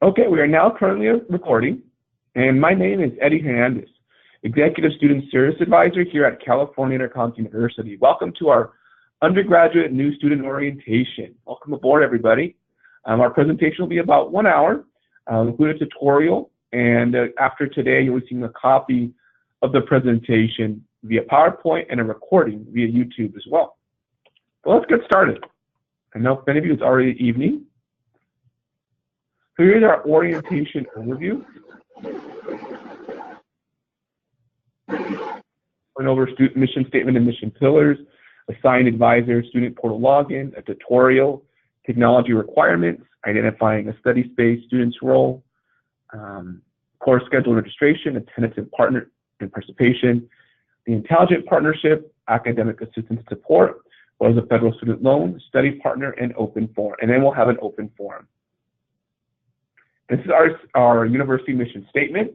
Okay, we are now currently recording, and my name is Eddie Hernandez, Executive Student Service Advisor here at California Intercontinental University. Welcome to our undergraduate new student orientation. Welcome aboard, everybody. Our presentation will be about 1 hour, include a tutorial, and after today, you'll receive a copy of the presentation via PowerPoint and a recording via YouTube as well. So let's get started. I know for many of you it's already evening. So here's our orientation overview. Going over student mission statement and mission pillars, assigned advisor, student portal login, a tutorial, technology requirements, identifying a study space, student's role, course schedule registration, attendance and partner and participation, the intelligent partnership, academic assistance support, what is a federal student loan, study partner, and open forum. And then we'll have an open forum. This is our university mission statement.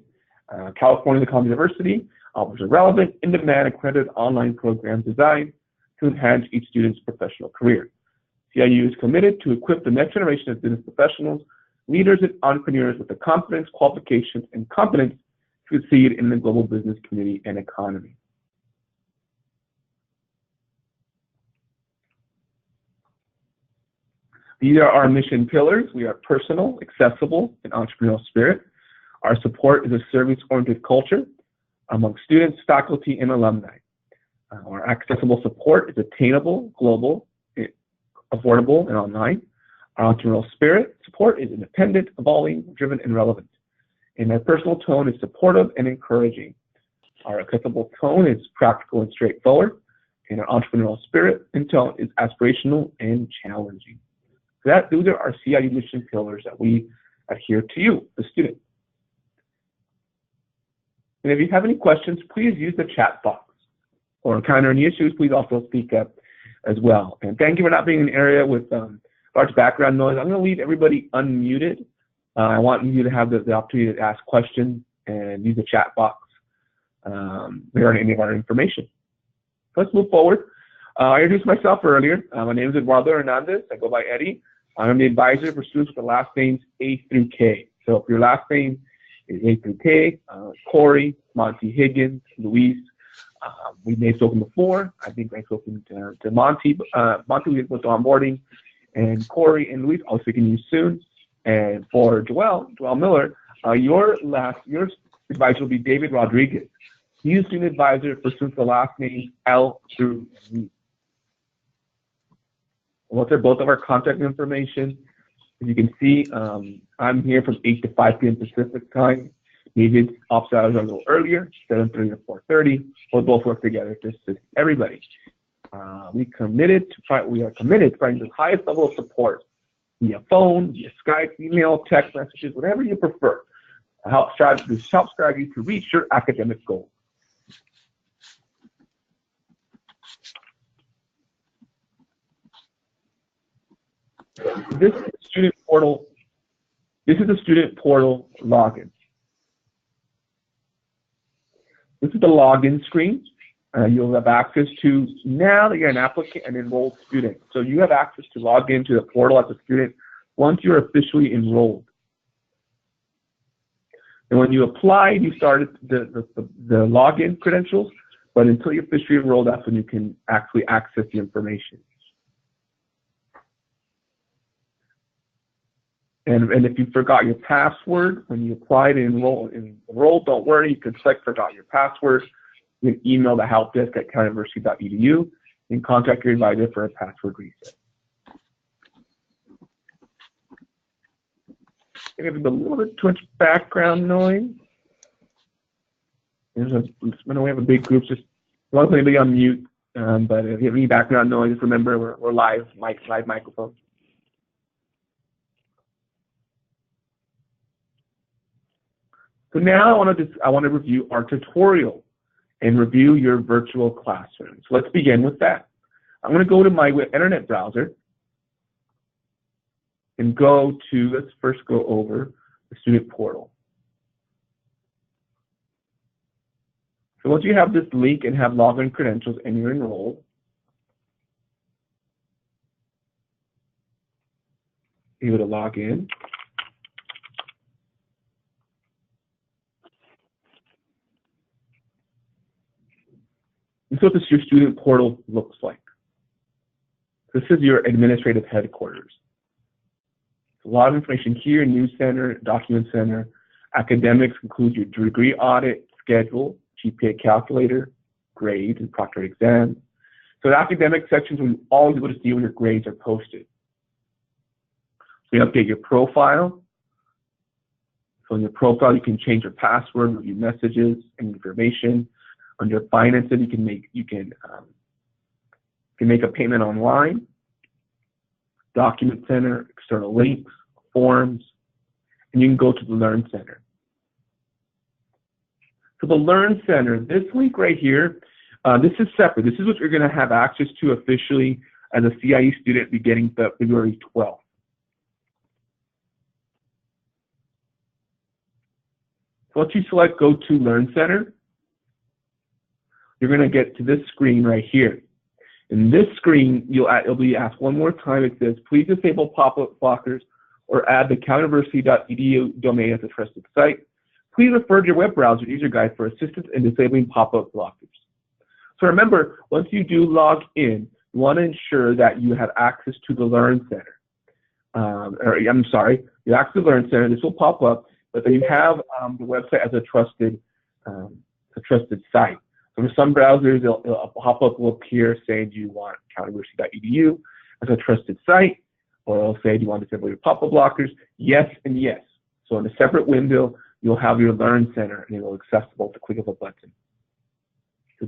California Intercontinental University offers a relevant, in-demand, accredited online program designed to enhance each student's professional career. CIU is committed to equip the next generation of business professionals, leaders, and entrepreneurs with the confidence, qualifications, and competence to succeed in the global business community and economy. These are our mission pillars. We are personal, accessible, and entrepreneurial spirit. Our support is a service-oriented culture among students, faculty, and alumni. Our accessible support is attainable, global, affordable, and online. Our entrepreneurial spirit support is independent, evolving, driven, and relevant. And our personal tone is supportive and encouraging. Our accessible tone is practical and straightforward. And our entrepreneurial spirit and tone is aspirational and challenging. Those are our CIU mission pillars that we adhere to you, the student. And if you have any questions, please use the chat box. Or encounter any issues, please also speak up as well. And thank you for not being in an area with large background noise. I'm going to leave everybody unmuted. I want you to have the opportunity to ask questions and use the chat box regarding any of our information. Let's move forward. I introduced myself earlier. My name is Eduardo Hernandez. I go by Eddie. I'm the advisor for students with the last names A through K. So if your last name is A through K, Corey, Monty Higgins, Luis, we may have spoken before. I think I've spoken to Monty. Monty was onboarding, and Corey and Luis I'll speak to you soon. And for Joel Miller, your advisor will be David Rodriguez. He's student advisor for students with the last names L through Z. We'll enter both of our contact information. As you can see, I'm here from 8 to 5 p.m. Pacific time. Maybe office hours are a little earlier, 7:30 to 4:30. We'll both work together to assist everybody. We are committed to providing the highest level of support via phone, via Skype, email, text messages, whatever you prefer. Help strategy to reach your academic goals. This is the student portal. This is the student portal login. This is the login screen. You'll have access to, now that you're an applicant and enrolled student. So you have access to log into the portal as a student once you're officially enrolled. And when you applied, you started the login credentials, but until you're officially enrolled, that's when you can actually access the information. And if you forgot your password when you applied and enrolled, don't worry, you can select forgot your password. You can email the helpdesk at caluniversity.edu and contact your advisor for a password reset. I have a little bit too much background noise. We have a big group, just don't want anybody on mute, but if you have any background noise, just remember we're live microphone. So now I want to review our tutorial and review your virtual classroom. So let's begin with that. I'm going to go to my internet browser and let's first go over the student portal. So once you have this link and have login credentials and you're enrolled, you're able to log in. This is what your student portal looks like. This is your administrative headquarters. A lot of information here: News Center, Document Center. Academics includes your degree audit, schedule, GPA calculator, grades, and proctored exams. So the academic sections will always be able to see when your grades are posted. So you update your profile. So in your profile, you can change your password, review messages and information. Under finances, you can make a payment online. Document Center, external links, forms, and you can go to the Learn Center. So the Learn Center, this link right here, this is separate. This is what you're going to have access to officially as a CIE student beginning February 12th. So once you select Go to Learn Center, you're going to get to this screen right here. In this screen, you'll be asked one more time. It says, please disable pop-up blockers or add the caluniversity.edu domain as a trusted site. Please refer to your web browser user guide for assistance in disabling pop-up blockers. So remember, once you do log in, you want to ensure that you have access to the Learn Center. You access the Learn Center. This will pop up, but then you have the website as a trusted site. So for some browsers, a pop-up will appear saying, do you want caluniversity.edu as a trusted site? Or it'll say, do you want to disable your pop-up blockers? Yes and yes. So in a separate window, you'll have your Learn Center, and it'll be accessible to click of a button. So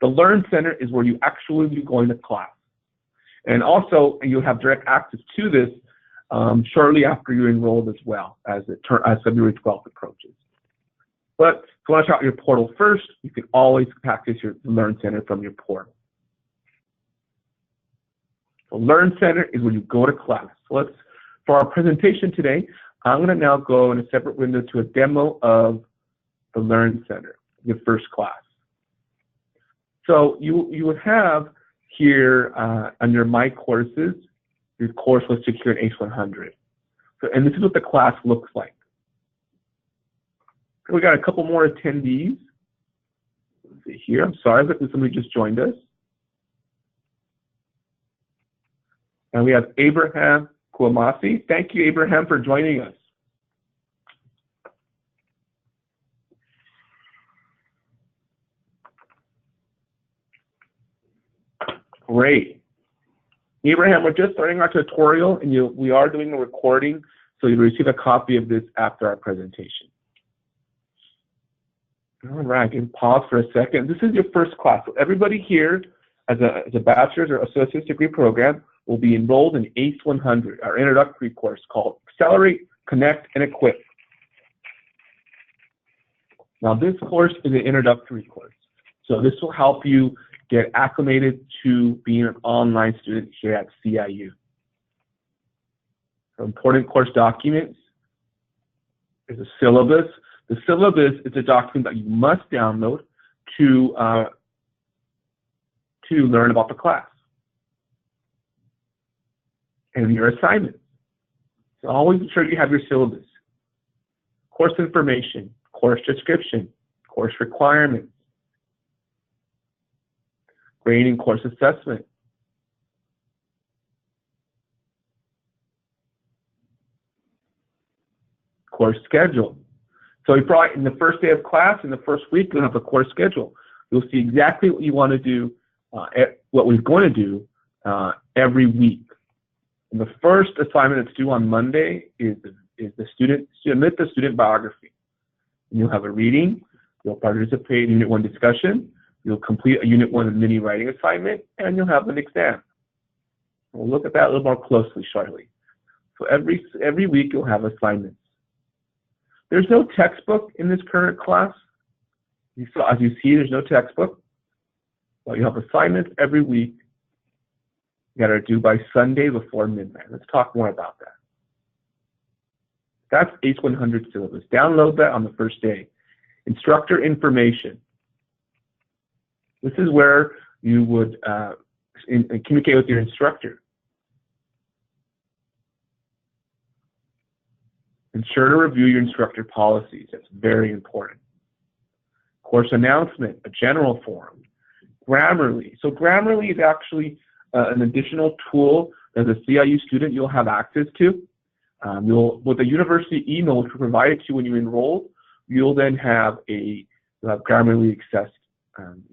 the Learn Center is where you actually be going to class. And also, you'll have direct access to this shortly after you're enrolled as well, as February 12th approaches. But if you want to check out your portal first, you can always access your Learn Center from your portal. The Learn Center is when you go to class. So for our presentation today, I'm going to now go in a separate window to a demo of the Learn Center, your first class. So you would have here under My Courses, your course listed here in H100. So, and this is what the class looks like. We got a couple more attendees. Let's see here. I'm sorry, but somebody just joined us. And we have Abraham Kouamasi. Thank you, Abraham, for joining us. Great. Abraham, we're just starting our tutorial, and we are doing a recording, so you'll receive a copy of this after our presentation. All right, you can pause for a second. This is your first class. So everybody here, as a bachelor's or associate's degree program, will be enrolled in H100, our introductory course called Accelerate, Connect, and Equip. Now, this course is an introductory course, so this will help you get acclimated to being an online student here at CIU. So important course documents is a syllabus. The syllabus is a document that you must download to learn about the class. And your assignments. So always ensure you have your syllabus. Course information, course description, course requirements, grading course assessment, course schedule. So you probably, in the first day of class, in the first week, you'll have a course schedule. You'll see exactly what you want to do, what we're going to do every week. And the first assignment that's due on Monday is submit the student biography. And you'll have a reading, you'll participate in Unit 1 discussion, you'll complete a Unit 1 mini writing assignment, and you'll have an exam. We'll look at that a little more closely shortly. So every week you'll have assignments. There's no textbook in this current class. As you see, there's no textbook. Well, you have assignments every week that are due by Sunday before midnight. Let's talk more about that. That's H100 syllabus. Download that on the first day. Instructor information. This is where you would communicate with your instructor. Ensure to review your instructor policies. That's very important. Course announcement, a general forum. Grammarly. So Grammarly is actually an additional tool as a CIU student you'll have access to. With the university email which we provided to you when you enrolled, you'll then have Grammarly accessed.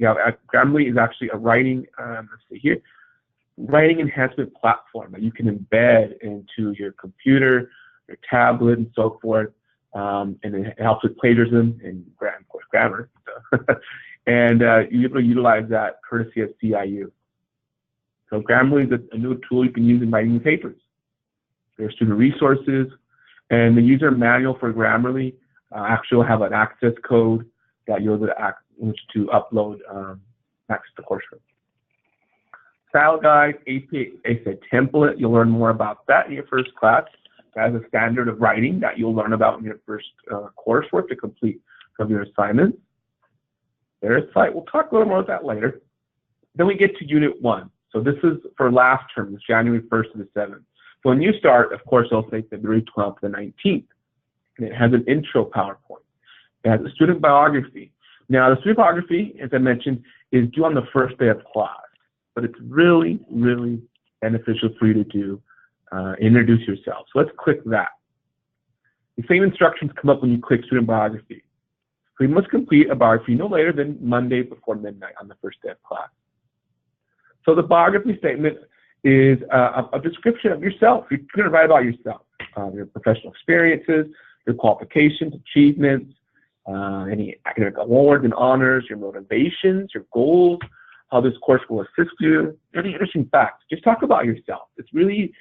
Grambling is actually a writing, let's see here, writing enhancement platform that you can embed into your computer, your tablet, and so forth. And it helps with plagiarism and, of course, grammar. And you're able to utilize that courtesy of CIU. So Grambling is a new tool you can use in writing papers. There are student resources, and the user manual for Grammarly actually will have an access code that you'll be able to upload next to the coursework. Style guide, APA template, you'll learn more about that in your first class. That is a standard of writing that you'll learn about in your first coursework to complete some of your assignments. There's site, we'll talk a little more about that later. Then we get to Unit 1. So this is for last term, it's January 1st to the 7th. So when you start, of course, it'll say February 12th to the 19th. And it has an intro PowerPoint. It has a student biography. Now, the student biography, as I mentioned, is due on the first day of class. But it's really, really beneficial for you to do. Introduce yourself. So let's click that. The same instructions come up when you click student biography. So you must complete a biography no later than Monday before midnight on the first day of class. So the biography statement is a description of yourself. You're going to write about yourself, your professional experiences, your qualifications, achievements, any academic awards and honors, your motivations, your goals, how this course will assist you, any interesting facts. Just talk about yourself. It's really,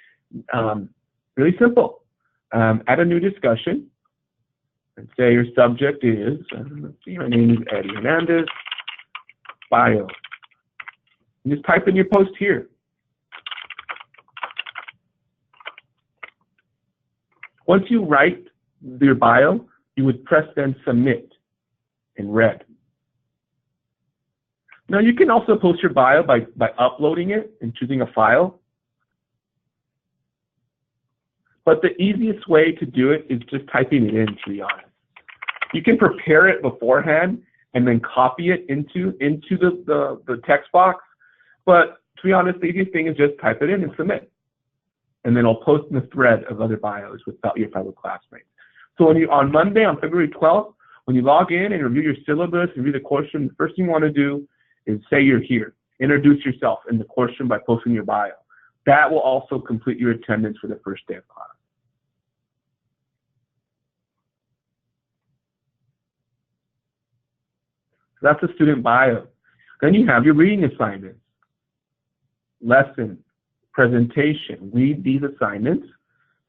really simple. Add a new discussion and say your subject is, let's see, my name is Eddie Hernandez, bio. And just type in your post here. Once you write your bio, you would press then submit in red. Now you can also post your bio by uploading it and choosing a file. But the easiest way to do it is just typing it in, to be honest. You can prepare it beforehand and then copy it into the text box. But to be honest, the easiest thing is just type it in and submit. And then I'll post in the thread of other bios with your fellow classmates. So when on Monday, on February 12th, when you log in and review your syllabus, review the course room, the first thing you want to do is say you're here. Introduce yourself in the course room by posting your bio. That will also complete your attendance for the first day of class. So that's a student bio. Then you have your reading assignments, lesson, presentation. Read these assignments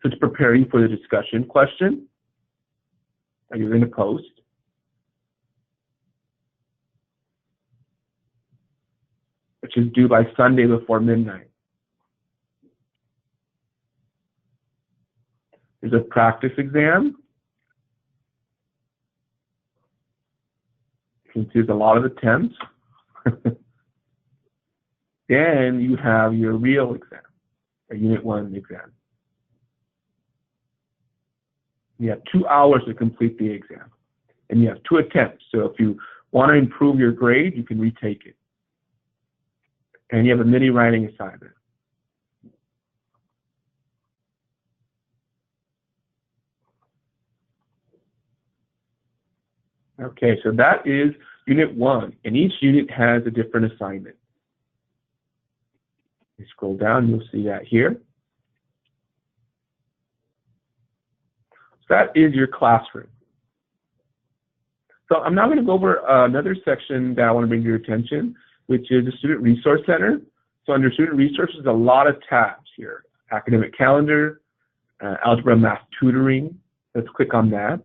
to prepare you for the discussion question that you're going to post. Which is due by Sunday before midnight. There's a practice exam. You can see there's a lot of attempts. Then you have your real exam, a Unit 1 exam. You have 2 hours to complete the exam. And you have 2 attempts. So if you want to improve your grade, you can retake it. And you have a mini writing assignment. Okay, so that is Unit 1, and each unit has a different assignment. You scroll down, you'll see that here. So that is your classroom. So I'm now going to go over another section that I want to bring to your attention, which is the Student Resource Center. So under Student Resources, a lot of tabs here. Academic calendar, algebra math tutoring. Let's click on that.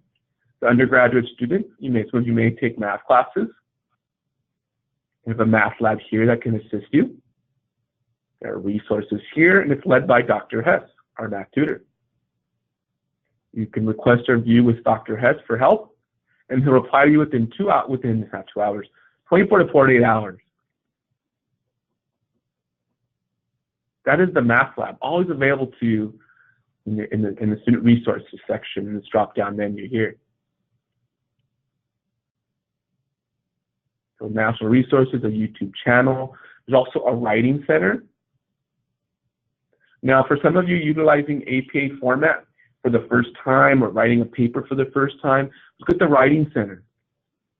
The undergraduate student, you may take math classes. You have a math lab here that can assist you. There are resources here, and it's led by Dr. Hess, our math tutor. You can request a review with Dr. Hess for help, and he'll reply to you within 24 to 48 hours. That is the math lab, always available to you in the student resources section in this drop-down menu here. So national resources, a YouTube channel. There's also a writing center. Now, for some of you utilizing APA format for the first time or writing a paper for the first time, look at the writing center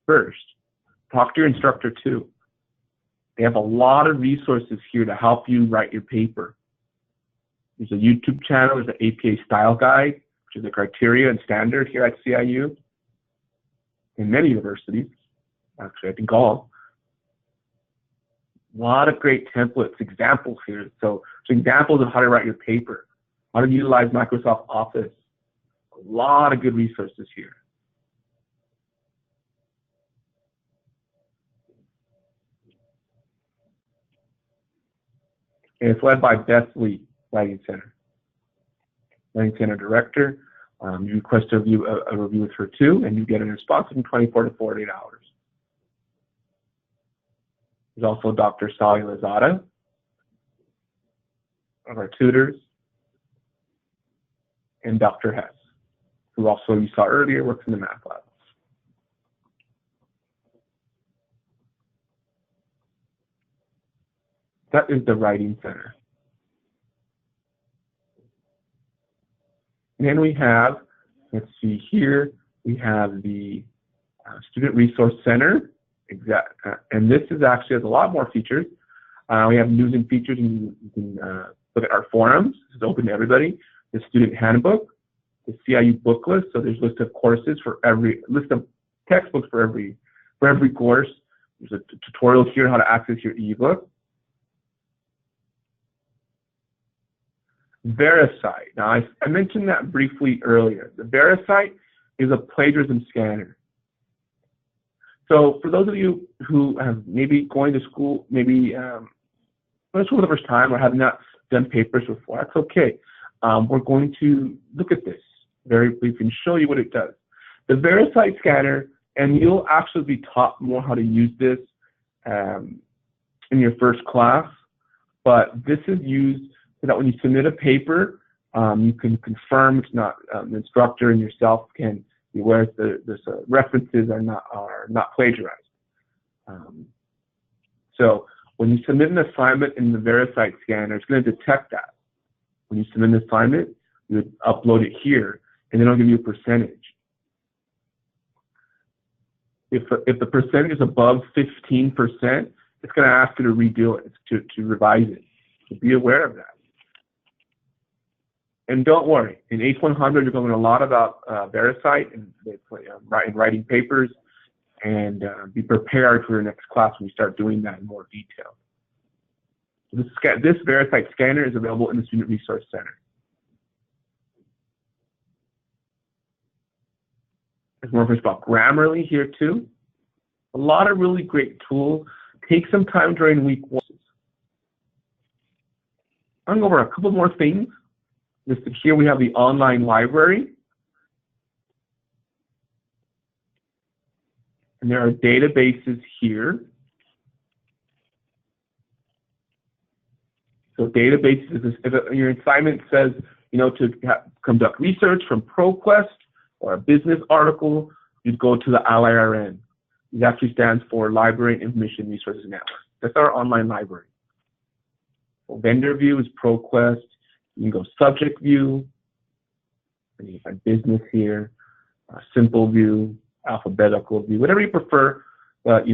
first. Talk to your instructor too. They have a lot of resources here to help you write your paper. There's a YouTube channel, there's an APA style guide, which is a criteria and standard here at CIU, in many universities, actually I think all. A lot of great templates, examples here. So examples of how to write your paper, how to utilize Microsoft Office. A lot of good resources here. And it's led by Beth Lee, Writing Center. Writing Center Director. You request a review with her too, and you get a response in 24 to 48 hours. There's also Dr. Sally Lazada, one of our tutors, and Dr. Hess, who also you saw earlier works in the math lab. That is the Writing Center. And then we have, let's see here, we have the Student Resource Center. And this is actually has a lot more features. We have news and features, and you can look at our forums. This is open to everybody. The student handbook, the CIU book list. So there's a list of courses for every list of textbooks for every course. There's a tutorial here on how to access your ebook. VeriSite. Now I mentioned that briefly earlier. The VeriSite is a plagiarism scanner. So for those of you who have maybe going to school, maybe going to school for the first time or have not done papers before, that's okay. We're going to look at this very briefly and show you what it does. The VeriSite scanner, and you'll actually be taught more how to use this in your first class, but this is used so that when you submit a paper, you can confirm it's not the instructor and yourself can be aware the references are not plagiarized. So when you submit an assignment in the VeriSite scanner, it's going to detect that. When you submit an assignment, you would upload it here, and then it'll give you a percentage. If the percentage is above 15%, it's going to ask you to redo it, to revise it. So be aware of that. And don't worry, in H100, you're going to learn a lot about VeriSite and writing papers, and be prepared for your next class when you start doing that in more detail. So this VeriSite scanner is available in the Student Resource Center. There's more information about Grammarly here too. A lot of really great tools. Take some time during week 1. I'm going to go over a couple more things. Listed here, we have the online library. And there are databases here. So databases, if your assignment says, to conduct research from ProQuest or a business article, you'd go to the LIRN. It actually stands for Library and Information Resources Network. That's our online library. So vendor view is ProQuest. You can go subject view, and you can find business here, simple view, alphabetical view, whatever you prefer. But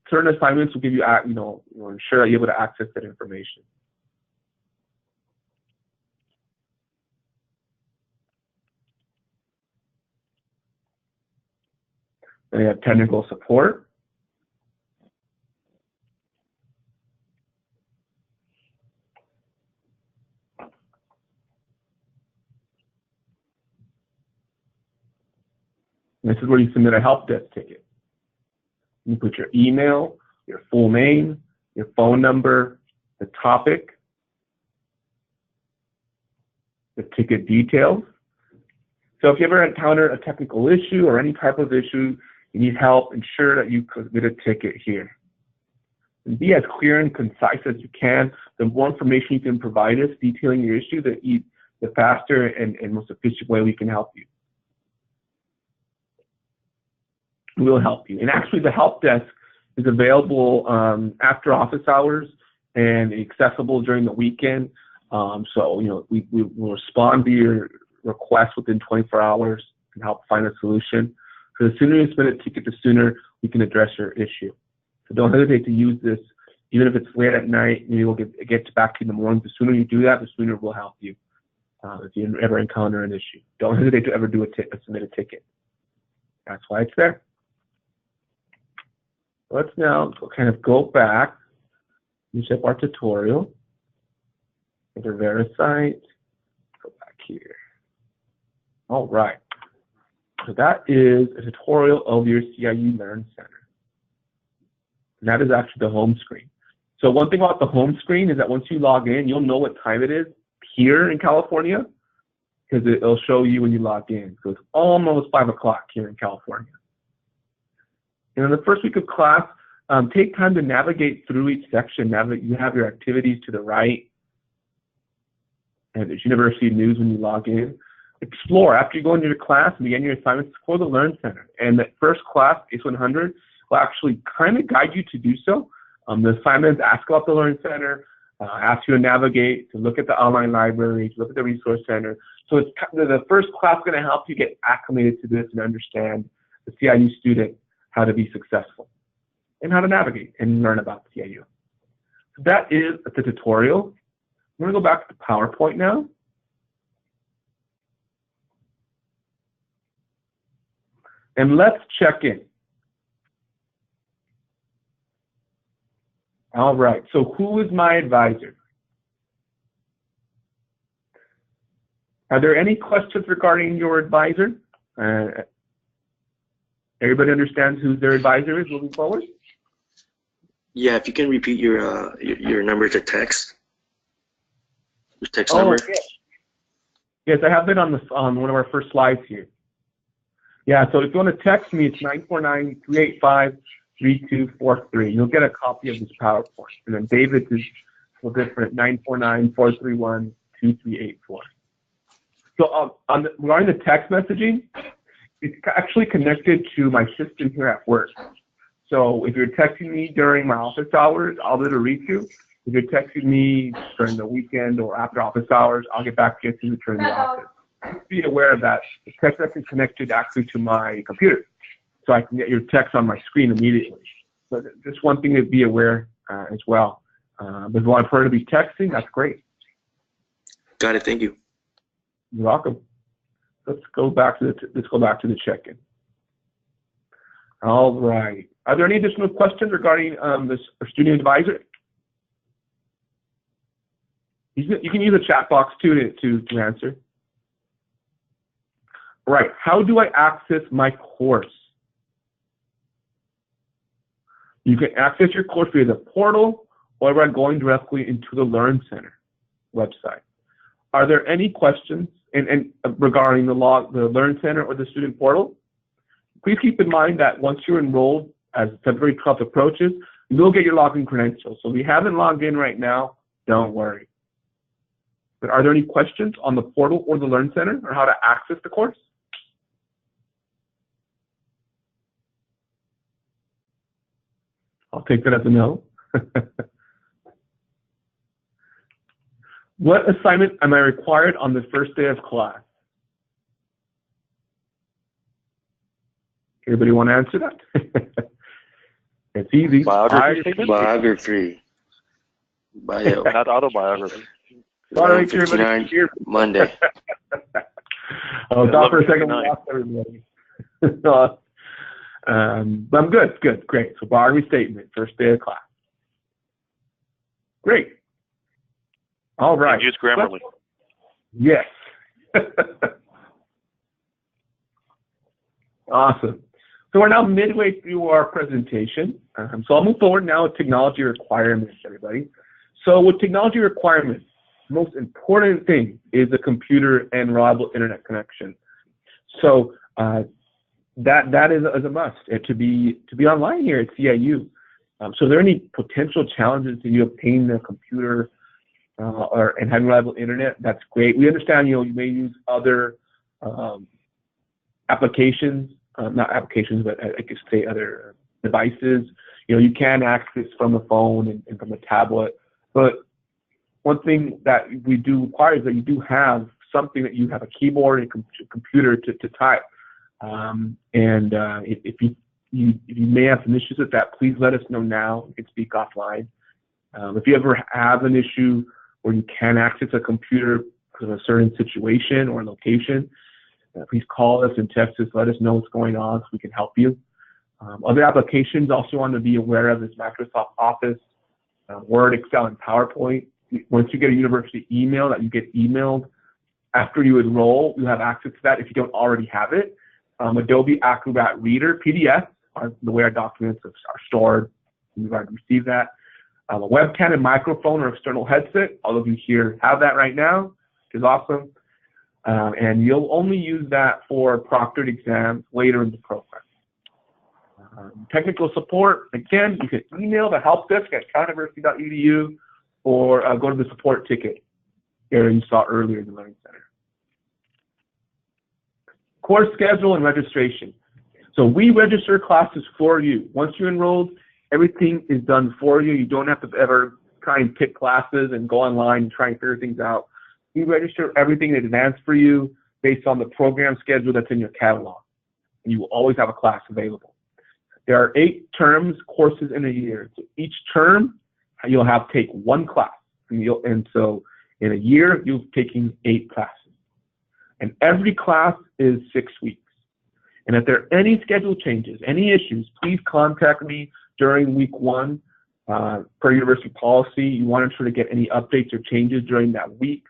certain assignments will give you, ensure that you're able to access that information. Then you have technical support. This is where you submit a Helpdesk ticket. You put your email, your full name, your phone number, the topic, the ticket details. So if you ever encounter a technical issue or any type of issue, you need help, ensure that you submit a ticket here. And be as clear and concise as you can. The more information you can provide us detailing your issue, the faster and most efficient way we can help you. We'll help you. And actually the help desk is available after office hours and accessible during the weekend. So, you know, we will respond to your request within 24 hours and help find a solution. So the sooner you submit a ticket, the sooner we can address your issue. So don't hesitate to use this, even if it's late at night. Maybe we'll get back to you in the morning. The sooner you do that, the sooner we'll help you if you ever encounter an issue. Don't hesitate to ever submit a ticket. That's why it's there. Let's now go back, finish up our tutorial. Enter VeriSite. Go back here. All right. So that is a tutorial of your CIU Learn Center. And that is actually the home screen. So one thing about the home screen is that once you log in, you'll know what time it is here in California, because it'll show you when you log in. So it's almost 5 o'clock here in California. And in the first week of class, take time to navigate through each section. You have your activities to the right, and there's University News when you log in. Explore. After you go into your class and begin your assignments, explore the Learn Center. And that first class, ACE 100, will actually kind of guide you to do so. The assignments ask about the Learn Center, ask you to navigate, to look at the online library, to look at the resource center. So it's the first class is going to help you get acclimated to this and understand the CIU student, how to be successful, and how to navigate and learn about the CIU. So that is the tutorial. I'm going to go back to PowerPoint now. And let's check in. All right, so who is my advisor? Are there any questions regarding your advisor? Everybody understands who their advisor is moving forward? Yeah, if you can repeat your number to text. Your text number. Yes. Yes, I have it on one of our first slides here. Yeah, so if you want to text me, it's 949-385-3243. You'll get a copy of this PowerPoint. And then David's is a little different, 949-431-2384. So regarding the text messaging, it's actually connected to my system here at work. So if you're texting me during my office hours, I'll be able to reach you. If you're texting me during the weekend or after office hours, I'll get back to you as soon as you return to the office. Just be aware of that. The text message is connected actually to my computer, so I can get your text on my screen immediately. So just one thing to be aware as well. But if you want to be texting, that's great. Got it. Thank you. You're welcome. Let's go back to the check-in. All right. Are there any additional questions regarding this student advisor? You can use a chat box too to answer. Right. How do I access my course? You can access your course via the portal or by going directly into the Learn Center website. Are there any questions regarding the Learn Center or the student portal? Please keep in mind that once you're enrolled, as February 12th approaches, you will get your login credentials. So if you haven't logged in right now, don't worry. But are there any questions on the portal or the Learn Center or how to access the course? I'll take that as a no. What assignment am I required on the first day of class? Everybody want to answer that? It's easy. Biography. Bio. Not autobiography. Monday. Oh, stop for a second. We lost everybody. But I'm good. Great. So biography statement, first day of class. Great. All right. Use Grambling. Yes. Awesome. So we're now midway through our presentation. So I'll move forward now with technology requirements, everybody. So with technology requirements, the most important thing is a computer and reliable internet connection. So that is a must to be online here at CIU. So are there any potential challenges to you obtaining a computer and having reliable internet? That's great. We understand you may use other applications, not applications, but I could say other devices. You can access from the phone and from a tablet, but one thing that we do require is that you do have something that you have a keyboard and a computer to type. If you may have some issues with that, please let us know now. You can speak offline. If you ever have an issue where you can access a computer in a certain situation or location, please call us and text us. Let us know what's going on so we can help you. Other applications also want to be aware of is Microsoft Office, Word, Excel, and PowerPoint. Once you get a university email that you get emailed after you enroll, you have access to that if you don't already have it. Adobe Acrobat Reader, PDF, are the way our documents are stored. You've already received that. A webcam and microphone or external headset. All of you here have that right now, which is awesome. And you'll only use that for proctored exams later in the program. Technical support, again, you can email the helpdesk at caluniversity.edu or go to the support ticket area you saw earlier in the Learning Center. Course schedule and registration. So we register classes for you. Once you're enrolled, everything is done for you. You don't have to ever try and pick classes and go online and try and figure things out. We register everything in advance for you based on the program schedule that's in your catalog. And you will always have a class available. There are 8 terms, courses in a year. So each term, you'll have to take 1 class. And so in a year, you're taking 8 classes. And every class is 6 weeks. And if there are any schedule changes, any issues, please contact me during week 1. Per university policy, you want to ensure to get any updates or changes during that week.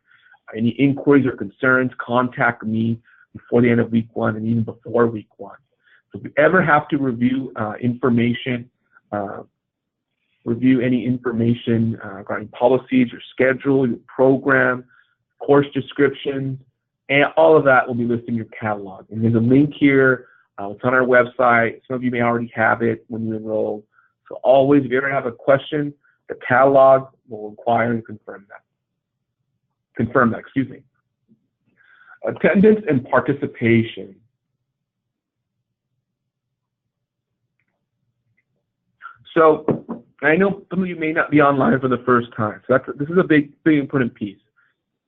Any inquiries or concerns, contact me before the end of week 1 and even before week 1. So if you ever have to review information, review any information regarding policies, your schedule, your program, course descriptions, and all of that will be listed in your catalog. And there's a link here. It's on our website. Some of you may already have it when you enroll. So always, if you ever have a question, the catalog will inquire and confirm that. Excuse me. Attendance and participation. So I know some of you may not be online for the first time. So this is a big important piece.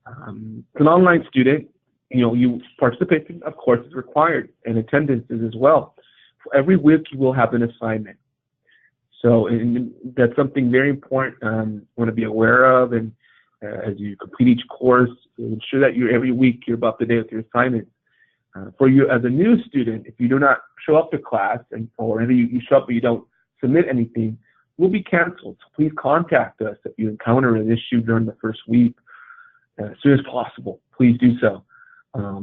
As an online student, you participation, of course, is required, and attendance is as well. For every week, you will have an assignment. So that's something very important you want to be aware of, and as you complete each course, ensure that every week you're up to date with your assignments. For you as a new student, if you do not show up to class, or maybe you show up but you don't submit anything, will be canceled. So please contact us if you encounter an issue during the first week as soon as possible. Please do so.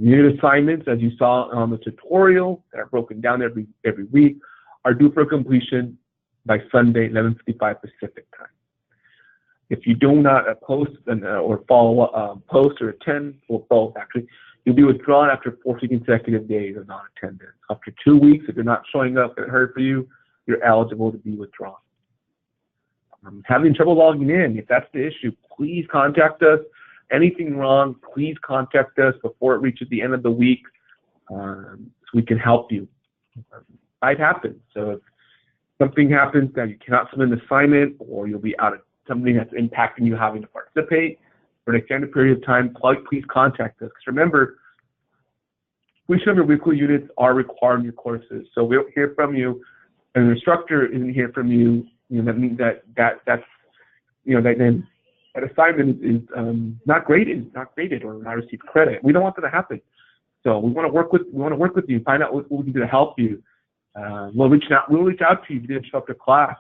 Unit assignments, as you saw on the tutorial, that are broken down every week, are due for completion by Sunday, 11:55 Pacific time. If you do not post or follow post or attend, or both actually, you'll be withdrawn after 40 consecutive days of non-attendance. After 2 weeks, if you're not showing up and heard for you, you're eligible to be withdrawn. Having trouble logging in, if that's the issue, please contact us. Anything wrong, please contact us before it reaches the end of the week so we can help you. It happens. So if something happens that you cannot submit an assignment, or you'll be out of something that's impacting you having to participate for an extended period of time, please contact us. Because remember, completion of your weekly units are required in your courses. So we don't hear from you, and the instructor isn't here from you. That means that that assignment is not graded, or not received credit. We don't want that to happen. So we want to work with you, find out what we can do to help you. We'll reach out to you if you didn't show up to class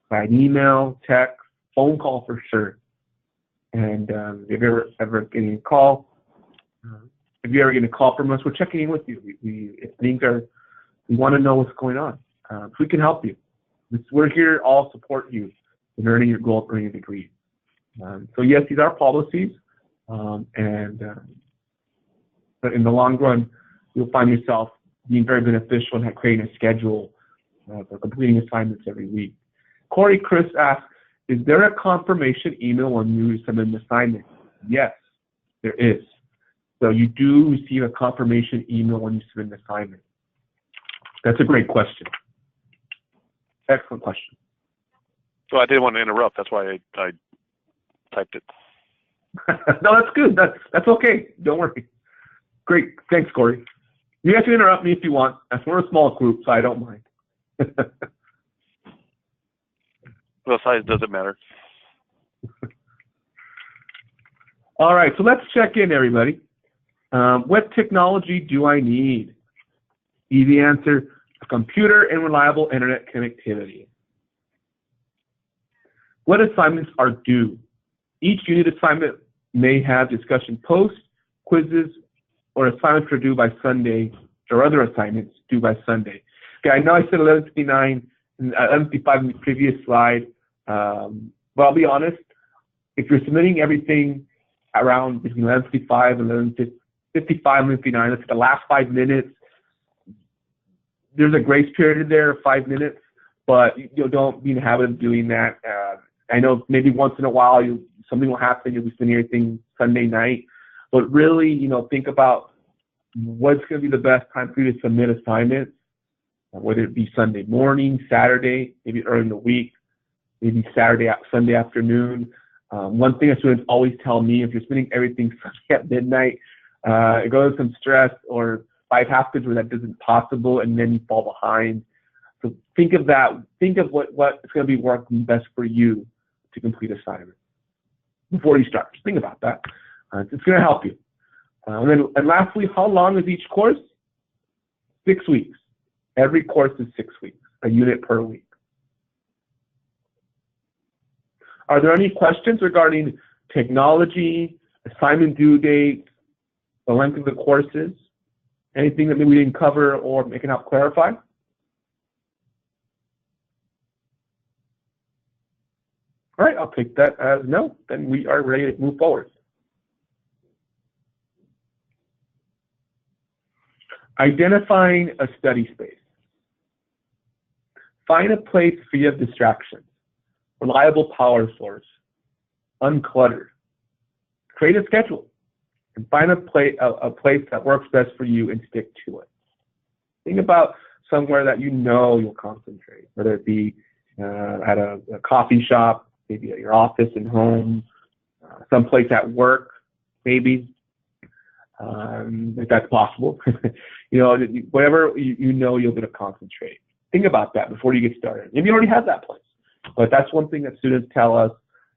by an email, text, phone call for sure. And if you're ever getting a call, from us, we're checking in with you. We want to know what's going on. So we can help you. We're here to all support you in earning your goal of earning a degree. So yes, these are policies, but in the long run, you'll find yourself being very beneficial in creating a schedule for completing assignments every week. Corey Chris asks, is there a confirmation email when you submit an assignment? Yes, there is. So you do receive a confirmation email when you submit an assignment. That's a great question. Excellent question. Well, I didn't want to interrupt. That's why I typed it. No, that's good. That's okay. Don't worry. Great. Thanks, Corey. You guys can interrupt me if you want. We're a small group, so I don't mind. Well, size doesn't matter. All right, so let's check in, everybody. What technology do I need? Easy answer, a computer and reliable internet connectivity. What assignments are due? Each unit assignment may have discussion posts, quizzes, or assignments are due by Sunday, or other assignments due by Sunday. Okay, I know I said 11:59 and 11:55 in the previous slide, but I'll be honest, if you're submitting everything around between 11:55 and 11:55 and 11:59, that's the last 5 minutes, there's a grace period there of 5 minutes, but you don't be in the habit of doing that. I know maybe once in a while something will happen, you'll be sending everything Sunday night, but really, think about what's going to be the best time for you to submit assignments, whether it be Sunday morning, Saturday, maybe early in the week, maybe Sunday afternoon. One thing that students always tell me, if you're submitting everything Sunday at midnight, it goes some stress, or 5 happens where that isn't possible, and then you fall behind. So think of that. Think of what is going to be working best for you to complete assignments before you start. Just think about that. It's going to help you. And lastly, how long is each course? 6 weeks. Every course is 6 weeks, a unit per week. Are there any questions regarding technology, assignment due dates, the length of the courses? Anything that maybe we didn't cover or we can help clarify? All right, I'll take that as no. Then we are ready to move forward. Identifying a study space. Find a place free of distractions, reliable power source, uncluttered. Create a schedule and find a place that works best for you and stick to it. Think about somewhere that you'll concentrate, whether it be at a coffee shop, maybe at your office and home, someplace at work, maybe, if that's possible. Whatever you'll be able to concentrate. Think about that before you get started. Maybe you already have that place, but that's one thing that students tell us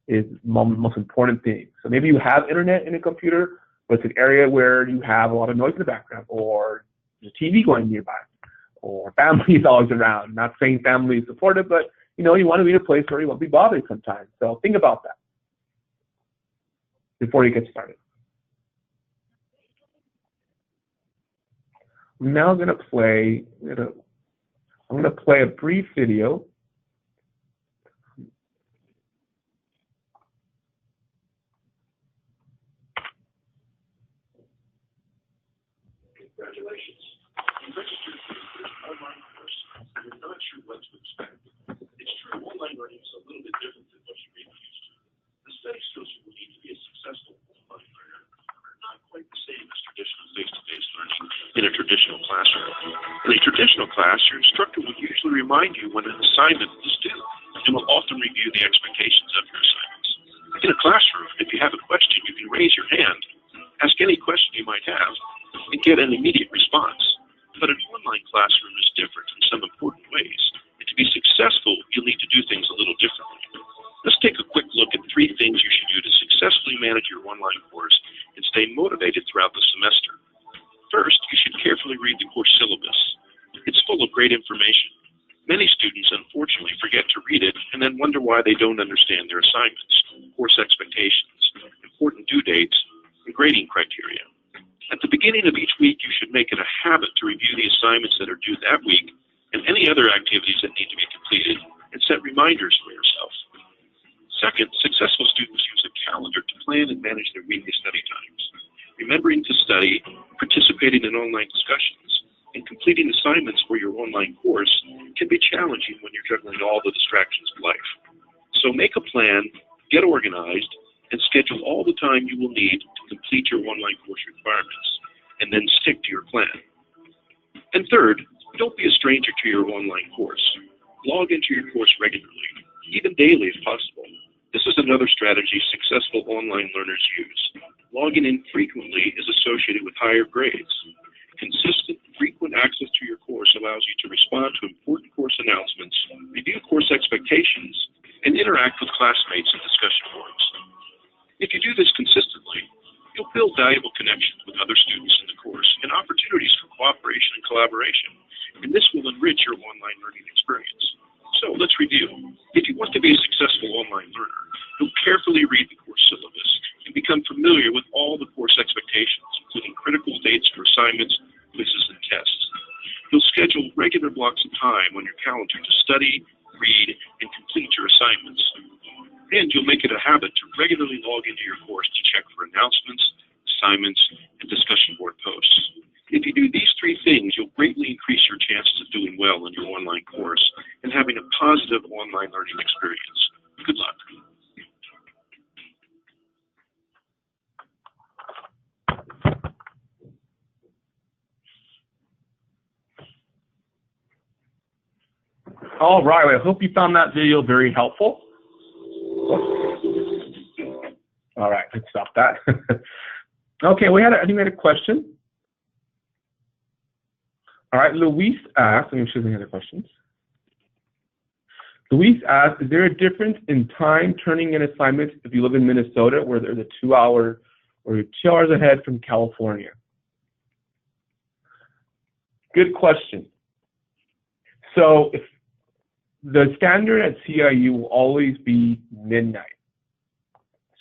is the most important thing. So maybe you have internet in a computer, but it's an area where you have a lot of noise in the background, or there's a TV going nearby, or family is always around. Not saying family is supportive, but you want to be in a place where you won't be bothered sometimes. So think about that before you get started. I'm now going to play. I'm going to play a brief video. Congratulations. You registered for an online course and you're not sure what to expect. It's true, online learning is a little bit different than what you may be used to. The study skills you will need to be a successful online learner are not quite the same as traditional face-to-face learning in a traditional classroom. In a traditional class, your instructor will usually remind you when an assignment is due and will often review the expectations of your assignments. In a classroom, if you have a question, you can raise your hand, ask any question you might have, and get an immediate response. But an online classroom is different in some important ways, and to be successful, you'll need to do things a little differently. Let's take a quick look at 3 things you should do to successfully manage your online course and stay motivated throughout the semester. First, you should carefully read the course syllabus. It's full of great information. Many students, unfortunately, forget to read it and then wonder why they don't understand their assignments, course expectations, important due dates, and grading criteria. At the beginning of each week, you should make it a habit to review the assignments that are due that week and any other activities that need to be completed, and set reminders for yourself. Second, successful students use a calendar to plan and manage their weekly study times. Remembering to study, participating in online discussions, and completing assignments for your online course can be challenging when you're juggling all the distractions of life. So make a plan, get organized, and schedule all the time you will need to complete your online course requirements, and then stick to your plan. And third, don't be a stranger to your online course. Log into your course regularly. even daily if possible. This is another strategy successful online learners use. Logging in frequently is associated with higher grades. Consistent, frequent access to your course allows you to respond to important course announcements, review course expectations, and interact with classmates in discussion forums. If you do this consistently, you'll build valuable connections with other students in the course and opportunities for cooperation and collaboration, and this will enrich your online learning experience. So let's review. If you want to be a successful online learner, you'll carefully read the course syllabus and become familiar with all the course expectations, including critical dates for assignments, quizzes, and tests. You'll schedule regular blocks of time on your calendar to study, read, and complete your assignments. And you'll make it a habit to regularly log into your course to check for announcements, assignments, and discussion board posts. If you do these three things, you'll greatly increase your chances of doing well in your online course and having a positive online learning experience. Good luck. All right, I hope you found that video very helpful. All right, let's stop that. Okay, I think we had a question. All right, Luis asked, let me see if we have any other questions. Luis asked, is there a difference in time turning in assignments if you live in Minnesota, where there's a 2 hour or you're 2 hours ahead from California? Good question. So if the standard at CIU will always be midnight,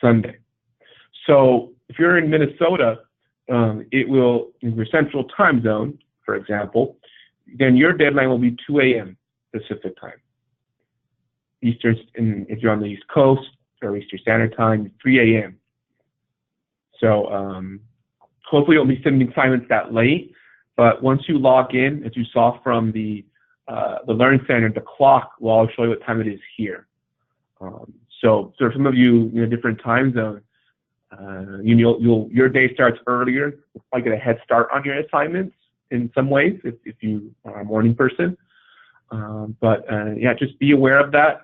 Sunday. So if you're in Minnesota, it will, in your central time zone, for example, then your deadline will be 2 a.m. Pacific time. Eastern, if you're on the East Coast or Eastern Standard Time, 3 a.m. So hopefully you'll be sending assignments that late, but once you log in, as you saw from the Learning Center, the clock will always show you what time it is here. So for some of you in a different time zone, your day starts earlier. You'll probably get a head start on your assignments in some ways if you are a morning person. Yeah, just be aware of that.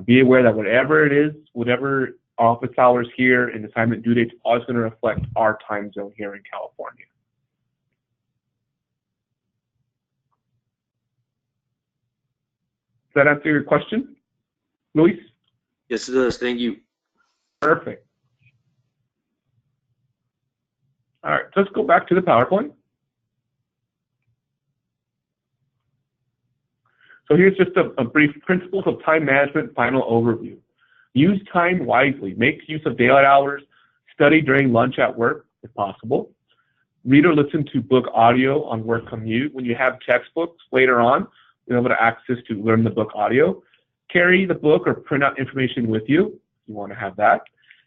Be aware that whatever it is, whatever office hours here and assignment due dates, always going to reflect our time zone here in California. Does that answer your question, Luis? Yes, it does. Thank you. Perfect. All right, let's go back to the PowerPoint. So here's just a brief principles of time management final overview. Use time wisely. Make use of daylight hours. Study during lunch at work, if possible. Read or listen to book audio on work commute. When you have textbooks later on, you'll be able to access to learn the book audio. Carry the book or print out information with you. If you want to have that.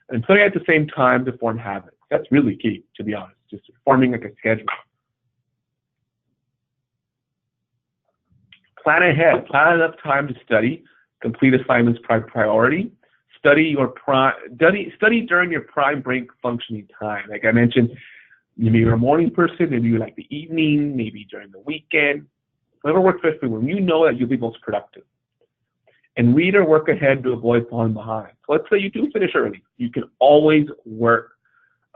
And study at the same time to form habits. That's really key, to be honest. Just forming like a schedule. Plan ahead. Plan enough time to study. Complete assignments priority. Study during your prime brain functioning time. Like I mentioned, maybe you're a morning person, maybe you like the evening, maybe during the weekend. Whatever works best for you, when you know that you'll be most productive. And read or work ahead to avoid falling behind. So let's say you do finish early. You can always work,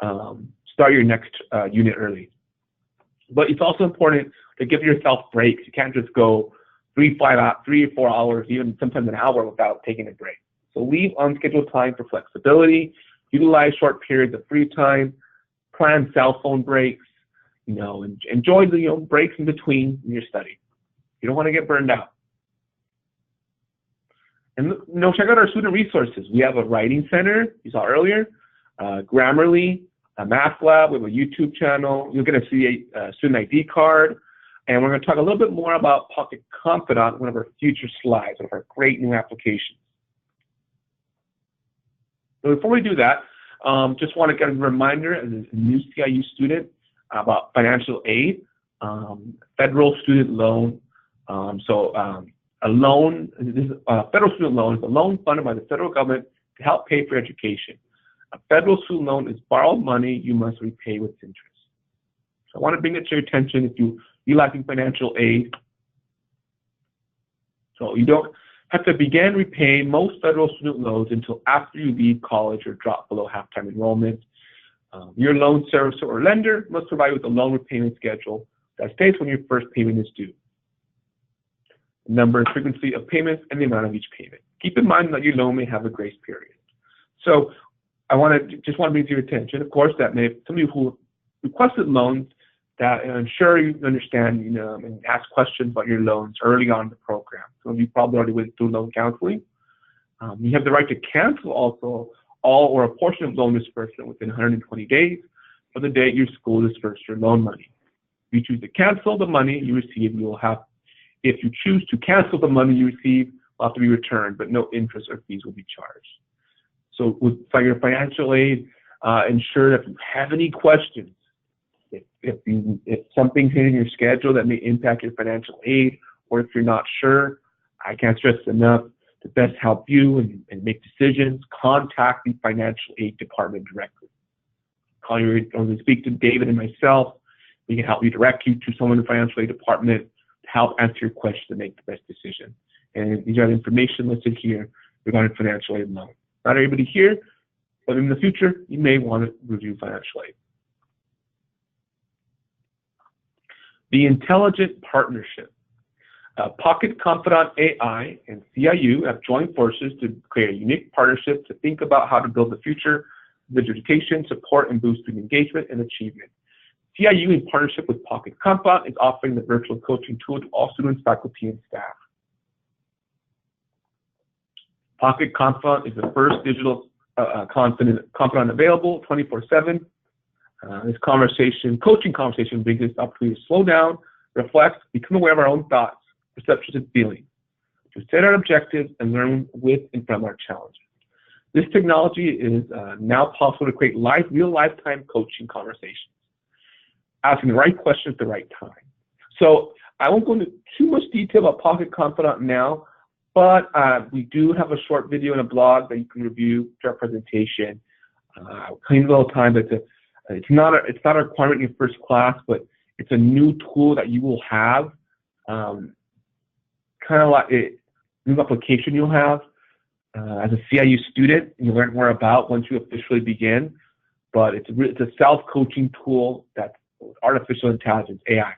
start your next unit early. But it's also important to give yourself breaks. You can't just go 3 or 4 hours, even sometimes an hour without taking a break. So leave unscheduled time for flexibility. Utilize short periods of free time. Plan cell phone breaks. Enjoy the breaks in between your study. You don't want to get burned out. And check out our student resources. We have a writing center you saw earlier, Grammarly, a math lab. We have a YouTube channel. You're going to see a student ID card. And we're going to talk a little bit more about Pocket Confidant, one of our future slides, one of our great new applications. So before we do that, just want to get a reminder as a new CIU student about financial aid, federal student loan. A loan, federal student loan is a loan funded by the federal government to help pay for education. A federal student loan is borrowed money you must repay with interest. So I want to bring it to your attention if you're lacking financial aid. So have to begin repaying most federal student loans until after you leave college or drop below half-time enrollment. Your loan servicer or lender must provide you with a loan repayment schedule that states when your first payment is due, the number and frequency of payments, and the amount of each payment. Keep in mind that your loan may have a grace period. So I just want to bring to your attention, of course, that some of you who requested loans, that I'm sure you understand, and ask questions about your loans early on in the program. Some of you probably already went through loan counseling. You have the right to cancel also all or a portion of loan disbursement within 120 days of the date your school dispersed your loan money. If you choose to cancel the money you receive, if you choose to cancel the money you receive, will have to be returned, but no interest or fees will be charged. So with your financial aid, ensure that if you have any questions, if something's hitting your schedule that may impact your financial aid, or if you're not sure, I can't stress enough to best help you and make decisions, contact the financial aid department directly. Call or speak to David and myself. We can help you, direct you to someone in the financial aid department to help answer your question and make the best decision. And these are the information listed here regarding financial aid loan. Not everybody here, but in the future, you may want to review financial aid. The Intelligent Partnership. Pocket Confidant AI and CIU have joined forces to create a unique partnership to think about how to build the future of education, support, and boost student engagement and achievement. CIU, in partnership with Pocket Confidant, is offering the virtual coaching tool to all students, faculty, and staff. Pocket Confidant is the first digital confidant available 24/7. This coaching conversation brings us opportunity to slow down, reflect, become aware of our own thoughts, perceptions, and feelings, to set our objectives and learn with and from our challenges. This technology is now possible to create real lifetime coaching conversations, asking the right questions at the right time. So I won't go into too much detail about Pocket Confidant now, but we do have a short video and a blog that you can review to our presentation. Clean little time, but it's not a requirement in your first class, but it's a new tool that you will have, kind of like a new application you'll have as a CIU student. You learn more about once you officially begin, but it's a self-coaching tool that's artificial intelligence, AI.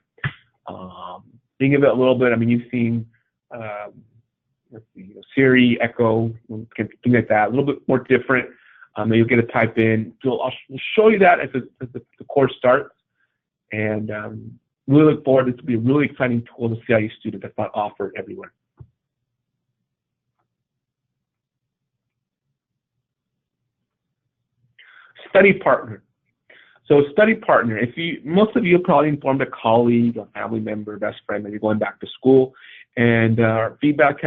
Think of it a little bit. I mean, you've seen Siri, Echo, things like that. A little bit more different. You'll get to type in. So I'll show you that as the course starts, and really look forward. This will be a really exciting tool as a CIU student that's not offered everywhere. Study partner. So study partner, most of you have probably informed a colleague, a family member, best friend that you're going back to school, and our feedback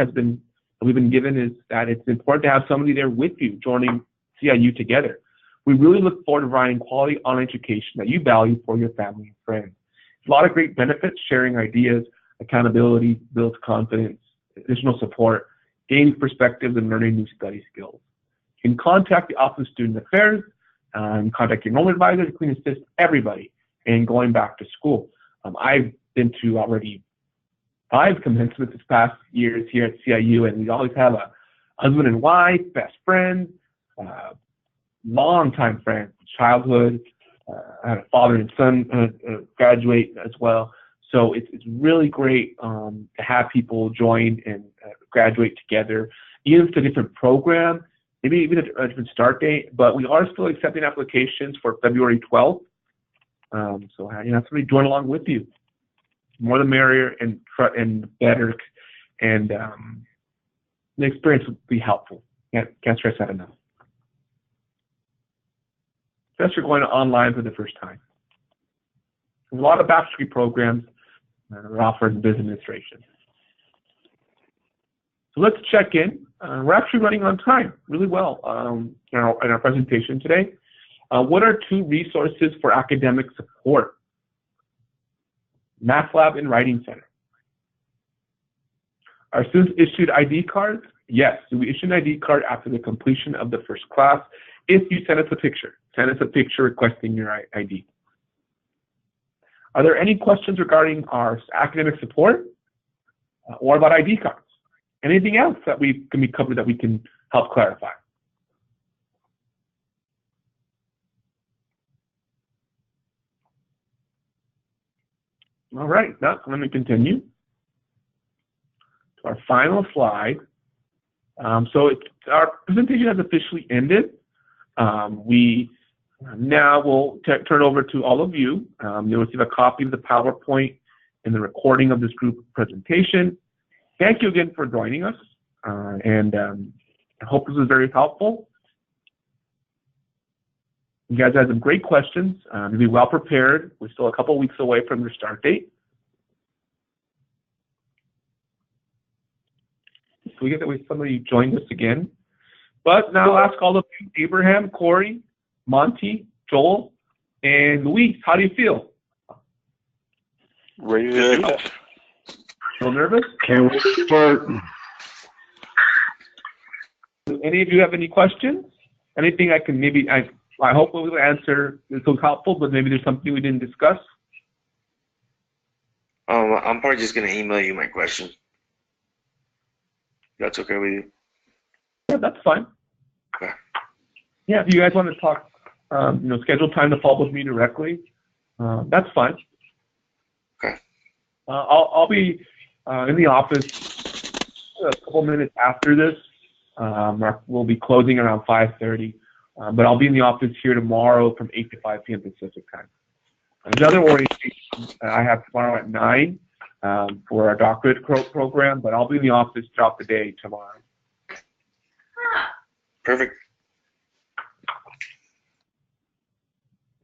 we've been given is that it's important to have somebody there with you, joining CIU together. We really look forward to providing quality online education that you value for your family and friends. A lot of great benefits: sharing ideas, accountability, builds confidence, additional support, gaining perspectives, and learning new study skills. You can contact the Office of Student Affairs and contact your enrollment advisor to assist everybody in going back to school. I've been to already 5 commencements this past years here at CIU, and we always have a husband and wife, best friends, longtime friends, childhood. I had a father and son graduate as well. So it's really great to have people join and graduate together, even if it's a different program, maybe even a different start date. But we are still accepting applications for February 12th. So have somebody join along with you. More the merrier and better, and the experience would be helpful. Can't stress that enough. Unless you're going online for the first time. There's a lot of bachelor's degree programs that are offered in business administration. So let's check in. We're actually running on time really well in our presentation today. What are 2 resources for academic support? Math Lab and Writing Center. Are students issued ID cards? Yes, we issue an ID card after the completion of the first class if you send us a picture. Send us a picture requesting your ID. Are there any questions regarding our academic support or about ID cards? Anything else that can be covered that we can help clarify? All right, now let me continue to our final slide. Our presentation has officially ended. We now will turn over to all of you. You'll receive a copy of the PowerPoint and the recording of this group presentation. Thank you again for joining us, and I hope this was very helpful. You guys had some great questions. You'll be well prepared. We're still a couple weeks away from your start date. So we get that some of you joined us again. But now I'll ask all of you, Abraham, Corey, Monty, Joel, and Luis, how do you feel? Ready to do this. A little nervous? Can't wait to start. Do any of you have any questions? Anything I can maybe, I hope we will answer. It's so helpful, but maybe there's something we didn't discuss. I'm probably just gonna email you my question. That's okay with you? Yeah, that's fine. Okay. Yeah, if you guys want to talk, schedule time to follow with me directly, that's fine. Okay. I'll be in the office a couple minutes after this. We'll be closing around 5:30, but I'll be in the office here tomorrow from 8 to 5 p.m. Pacific time. Another orientation I have tomorrow at 9 for our doctorate program, but I'll be in the office throughout the day tomorrow. Perfect.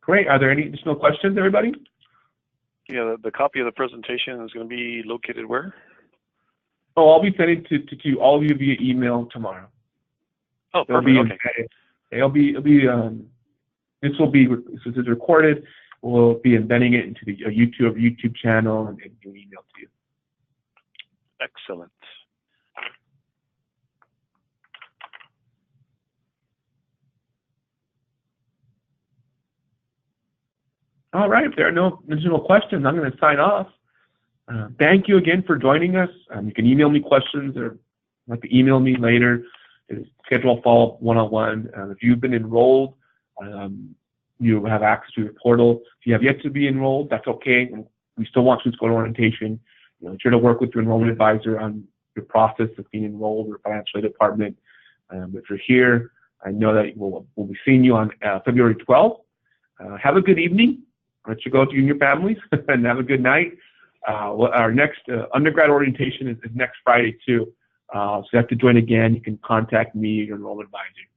Great. Are there any additional questions, everybody? Yeah, the copy of the presentation is going to be located where? Oh, I'll be sending to all of you via email tomorrow. Oh, perfect. Okay. This is recorded. We'll be embedding it into the YouTube channel and email to you. Excellent. All right, if there are no additional questions, I'm going to sign off. Thank you again for joining us. You can email me questions or like to email me later. Schedule a follow-up one-on-one. If you've been enrolled, you have access to your portal. If you have yet to be enrolled, that's okay. We still want you to go to orientation. Sure to work with your enrollment advisor on your process of being enrolled or financial aid department. If you're here, I know that we'll be seeing you on February 12th. Have a good evening. I'll let you go to you and your families and have a good night. Our next undergrad orientation is next Friday too. So you have to join again. You can contact me, your enrollment advisor.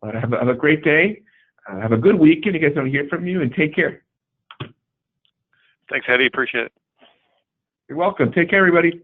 But have a great day. Have a good weekend. You guys don't hear from you, and take care. Thanks, Eddie. Appreciate it. You're welcome. Take care, everybody.